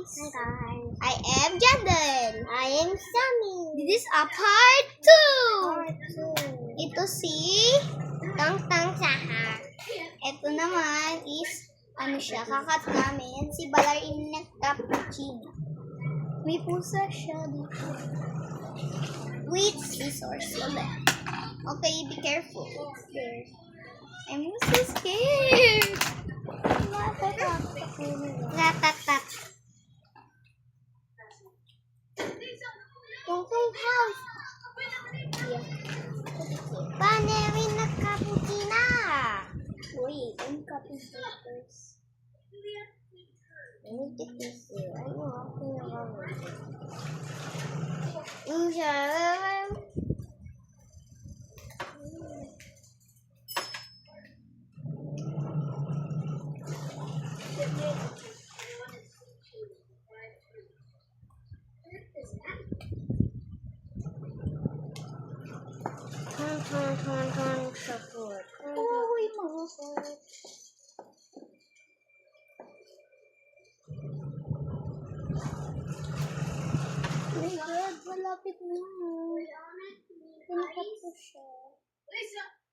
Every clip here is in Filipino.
guys. I am Jandel. I am Sammy. This is a part 2. Part 2. Ito si Tang Saha. ito naman is kakat namin si Ballerina Cappuccino. May pusa siya dito. With scissors ulit. Okay, be careful. I'm so scared. Ratatat. Tungtong house. Ballerina Cappuccina. Wait, I'm copying papers. Let me get this here. I know I'm going wrong. Support. Uy, mga Oh my God, malapit na. Pinakat ko siya.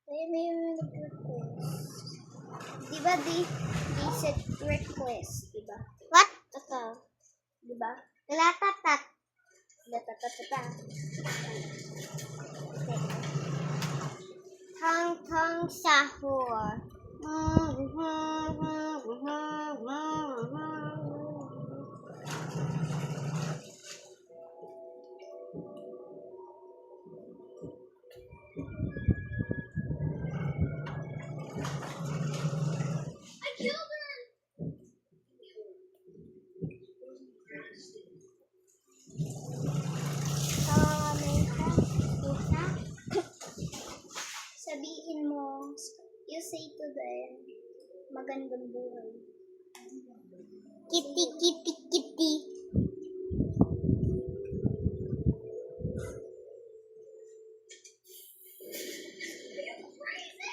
Ay, may request. Diba di set request, diba? What? Ito. Diba? Latatatat. Latatatata. Tang sahur. Sabihin mo, you say to them, magandang buhay. Kitty, kitty, kitty.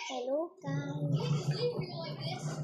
Hello, guys.